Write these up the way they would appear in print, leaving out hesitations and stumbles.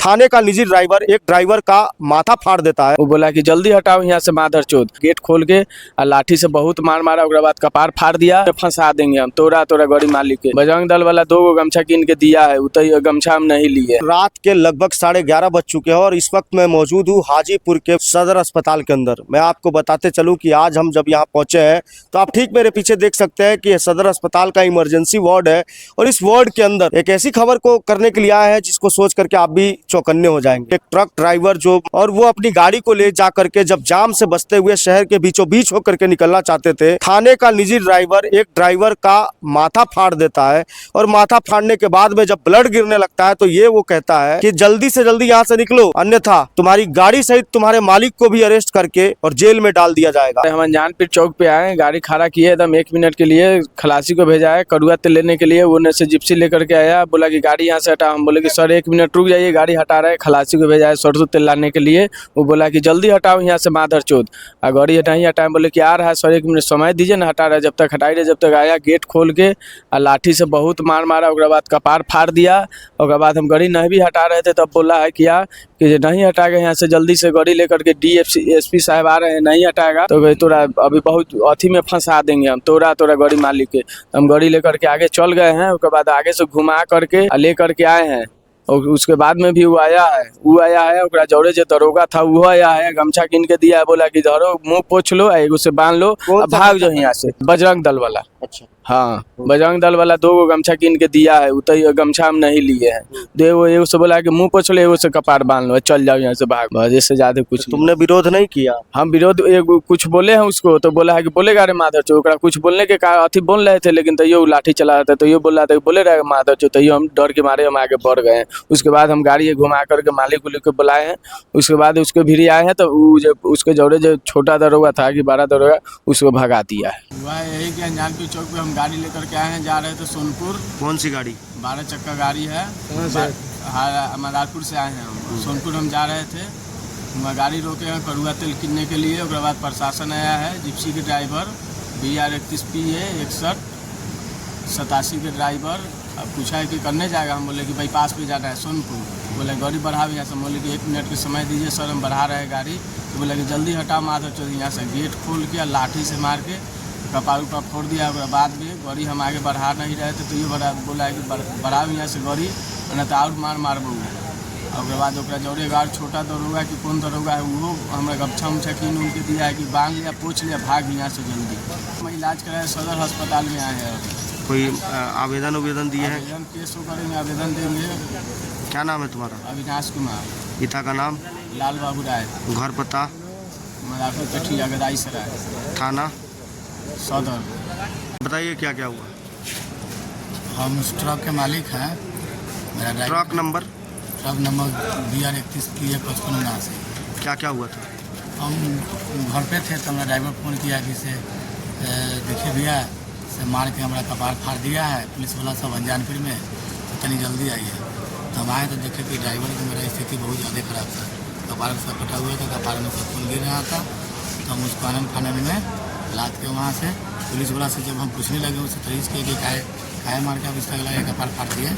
थाने का निजी ड्राइवर एक ड्राइवर का माथा फाड़ देता है। वो बोला कि जल्दी हटाओ यहाँ से माधर चोद। गेट खोल के और लाठी से बहुत मार मारा, उसके बाद कपार फाड़ दिया। फंसा देंगे हम, तोरा गाड़ी मालिक के। बजरंग दल वाला 2 गमछा कीन के दिया है, उतर गमछा हम नहीं लिए। रात के लगभग 11:30 बज चुके हैं और इस वक्त मैं मौजूद हूँ हाजीपुर के सदर अस्पताल के अंदर। मैं आपको बताते चलूं कि आज हम जब यहाँ पहुंचे हैं तो आप ठीक मेरे पीछे देख सकते हैं कि सदर अस्पताल का इमरजेंसी वार्ड है और इस वार्ड के अंदर एक ऐसी खबर को करने के लिए आया है जिसको सोच करके आप भी चौकन्ने हो जाएंगे। एक ट्रक ड्राइवर जो और वो अपनी गाड़ी को ले जा करके जब जाम से बचते हुए शहर के बीचों बीच होकर के निकलना चाहते थे, थाने का निजी ड्राइवर एक ड्राइवर का माथा फाड़ देता है और माथा फाड़ने के बाद में जब ब्लड गिरने लगता है तो ये वो कहता है कि जल्दी से जल्दी यहाँ से निकलो, अन्यथा तुम्हारी गाड़ी सहित तुम्हारे मालिक को भी अरेस्ट करके और जेल में डाल दिया जाएगा। हम अनजानपुर चौक पे आए, गाड़ी खड़ा किए एकदम 1 मिनट के लिए, खलासी को भेजा है कड़ुआ तेल लेने के लिए। वो से जिप्सी लेकर के आया, बोला कि गाड़ी यहाँ से हटा। हम बोले कि सर 1 मिनट रुक जाइए, गाड़ी हटा रहे हैं। खलासी को भेजा है सरसों तेल लाने के लिए। वो बोला कि जल्दी हटाओ यहाँ से माधर चोद। गाड़ी हटाई हटाए, बोले कि आ रहा है सर 1 मिनट समय दीजिए ना, हटा रहा है। जब तक हटाई रहे, जब तक आया, गेट खोल के लाठी से बहुत मार मारा, उसके बाद कपार फाड़ दिया। उसके बाद हम गाड़ी नहीं भी हटा रहे थे तब बोला है किया कि नहीं हटाएगा यहाँ से, जल्दी से गाड़ी लेकर के DSP साहब आ रहे हैं, नहीं हटाएगा तो तोरा अभी बहुत अथी में फंसा देंगे हम, तोरा गाड़ी मालिक के। हम गाड़ी लेकर के आगे चल गए हैं। उसके बाद आगे से घुमा करके लेकर के आए हैं और उसके बाद में भी वो आया है ओकरा जौरे जो दरोगा था वो आया है, गमछा कीन के दिया है, बोला कि धरो मुंह पोछ लो, एगो से बांध लो और भाग जाओ यहाँ से। बजरंग दल वाला। अच्छा, हाँ, बजरंग दल वाला 2 गमछा कीन के दिया है, उतर गमछा हम नहीं लिए हैं। एगो से बोला कि मुंह पोछ लो, एगो से कपार बांध लो, चल जाओ यहाँ से, भाग। बस इससे ज्यादा कुछ नहीं। तुमने विरोध नहीं किया? हम विरोध कुछ बोले हैं उसको तो बोला है कि बोलेगा रे माधर चो। कुछ बोलने के अथी बोल रहे थे, लेकिन तैयो लाठी चला रहा था, तो ये बोल रहा था बोले रहे माधर चो, तैयो हम डर के मारे हम आगे बढ़ गए हैं। उसके बाद हम गाड़ी घुमा करके मालिक उलिक को बुलाए हैं। उसके बाद उसको भी आए हैं तो उसके जौरे जो छोटा दरोगा था कि बड़ा दरोगा, उसको भगा दिया है। हुआ यही कि अनजानपुर चौक पे हम गाड़ी लेकर के आए हैं, जा रहे थे सोनपुर। कौन सी गाड़ी? 12 चक्का गाड़ी है। मदारपुर से आए हैं हम। सोनपुर हम जा रहे थे, वहाँ गाड़ी रोके हैं कड़ुआ तेल किनने के लिए। उसके बाद प्रशासन आया है, जिप्सी के ड्राइवर BR 31PA 6187 के ड्राइवर। अब पूछा है कि करने जाएगा, हम बोले कि बाईपास पे जाना है सोनपुर। बोले गाड़ी बढ़ाओ यहाँ से। बोले कि 1 मिनट के समय दीजिए सर, हम बढ़ा रहे हैं गाड़ी। तो बोले कि जल्दी हटाओ माधर चौधरी यहाँ से। गेट खोल के लाठी से मार के कपार उपार फोड़ दिया। उसके बाद में गाड़ी हम आगे बढ़ा नहीं रहे थे तो ये बोला है कि बढ़ाओ यहाँ से गाड़ी, नहीं तो और मार बहु। और उसके बाद जौरे गाड़ छोटा दरोगा कि कौन दरोगा है वो हमारे गमछा उमछा कीन उनके दिया है कि बांध लिया, पोछ लिया, भाग यहाँ से जल्दी। हम इलाज कराए सदर अस्पताल में आए हैं। कोई आवेदन दिए हैं? आवेदन केस करेंगे, आवेदन देंगे। क्या नाम है तुम्हारा? अविनाश कुमार। पिता का नाम? लाल बाबू राय। घर पता? मदारपुर कठिया गदाई सराय, थाना सदर। बताइए क्या क्या हुआ? हम उस ट्रक के मालिक हैं। मेरा ट्रक नंबर BR 31PA 5589। क्या क्या हुआ था? हम घर पे थे तो हमारा ड्राइवर फ़ोन किया कि से देखिए भैया से मार के हमारा कपार फाड़ दिया है पुलिस वाला सब अनजानपुर में, तो तनी जल्दी आइए। तो हम आए तो देखे कि ड्राइवर की मेरा स्थिति बहुत ज़्यादा ख़राब था, कपार से फटा हुआ था, कपार में सब खून गिर रहा था। तो हम उसको आनंद खाने में लाद के वहाँ से पुलिस वाला से जब हम पूछने लगे उससे तरीज किए कि काहे मार के अब इसका गला कपार फाड़ दिए,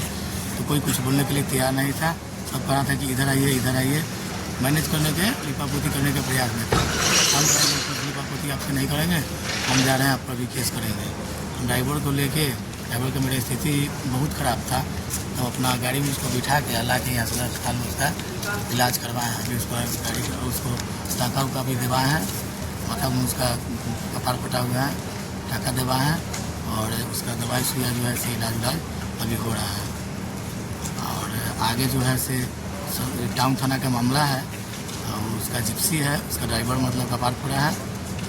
तो कोई कुछ बोलने के लिए तैयार नहीं था। सब कहा था कि इधर आइए मैनेज करने के लिपापोती करने के प्रयास में था। हम लिपापोती आपसे नहीं करेंगे, हम जा रहे हैं आप पर भी केस करेंगे। हम ड्राइवर को लेके, ड्राइवर की मेरी स्थिति बहुत ख़राब था, तो अपना गाड़ी में उसको बिठा के ला के यहाँ सदर अस्पताल में उसका इलाज करवाए हैं। अभी उसको गाड़ी उसको टाका उका भी दिलवाए हैं, माथा में उसका कपार फटा हुआ है, टाका दिलवाए हैं और उसका दवाई सुइया जो है से इलाज अभी हो रहा है। और आगे जो है से टाउन थाना का मामला है और उसका जिप्सी है, उसका ड्राइवर मतलब कपार फोड़ा है,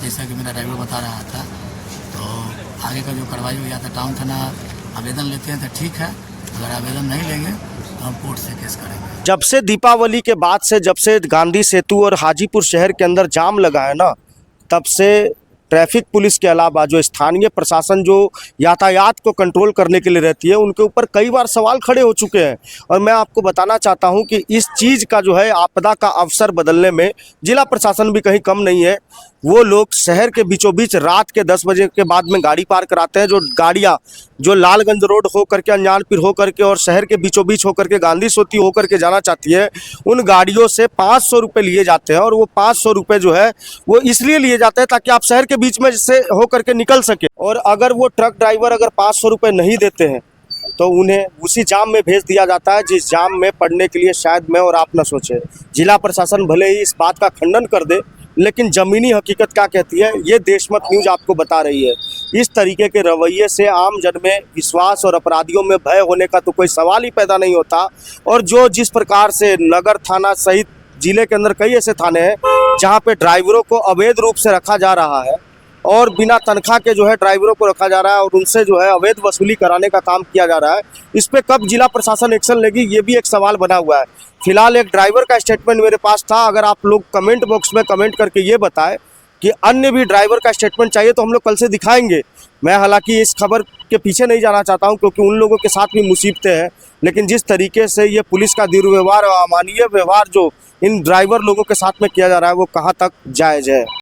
जैसा कि मेरा ड्राइवर बता रहा था। तो आगे का जो कार्रवाई हो जाता है टाउन थाना आवेदन लेते हैं तो ठीक है, अगर आवेदन नहीं लेंगे तो हम कोर्ट से केस करेंगे। जब से दीपावली के बाद से जब से गांधी सेतु और हाजीपुर शहर के अंदर जाम लगा है ना, तब से ट्रैफिक पुलिस के अलावा जो स्थानीय प्रशासन जो यातायात को कंट्रोल करने के लिए रहती है, उनके ऊपर कई बार सवाल खड़े हो चुके हैं। और मैं आपको बताना चाहता हूं कि इस चीज़ का जो है आपदा का अवसर बदलने में जिला प्रशासन भी कहीं कम नहीं है। वो लोग शहर के बीचों बीच रात के 10 बजे के बाद में गाड़ी पार्क कराते हैं, जो गाड़ियां जो लालगंज रोड हो करके, अनजानपुर हो करके और शहर के बीचों बीच हो करके, गांधी सोती हो करके जाना चाहती है, उन गाड़ियों से 500 रुपये लिए जाते हैं। और वो 500 रुपये जो है वो इसलिए लिए जाते हैं ताकि आप शहर के बीच में से हो करके निकल सके। और अगर वो ट्रक ड्राइवर अगर 500 रुपये नहीं देते हैं तो उन्हें उसी जाम में भेज दिया जाता है, जिस जाम में पड़ने के लिए शायद मैं और आप न सोचे। जिला प्रशासन भले ही इस बात का खंडन कर दे, लेकिन ज़मीनी हकीकत क्या कहती है ये देशमत न्यूज़ आपको बता रही है। इस तरीके के रवैये से आम जन में विश्वास और अपराधियों में भय होने का तो कोई सवाल ही पैदा नहीं होता। और जो जिस प्रकार से नगर थाना सहित जिले के अंदर कई ऐसे थाने हैं जहाँ पे ड्राइवरों को अवैध रूप से रखा जा रहा है और बिना तनख्वाह के जो है ड्राइवरों को रखा जा रहा है और उनसे जो है अवैध वसूली कराने का काम किया जा रहा है, इस पे कब जिला प्रशासन एक्शन लेगी ये भी एक सवाल बना हुआ है। फिलहाल एक ड्राइवर का स्टेटमेंट मेरे पास था, अगर आप लोग कमेंट बॉक्स में कमेंट करके ये बताएं कि अन्य भी ड्राइवर का स्टेटमेंट चाहिए तो हम लोग कल से दिखाएंगे। मैं हालांकि इस खबर के पीछे नहीं जाना चाहता हूं क्योंकि उन लोगों के साथ भी मुसीबतें हैं, लेकिन जिस तरीके से ये पुलिस का दुर्व्यवहार और अमानवीय व्यवहार जो इन ड्राइवर लोगों के साथ में किया जा रहा है वो कहाँ तक जायज़ है।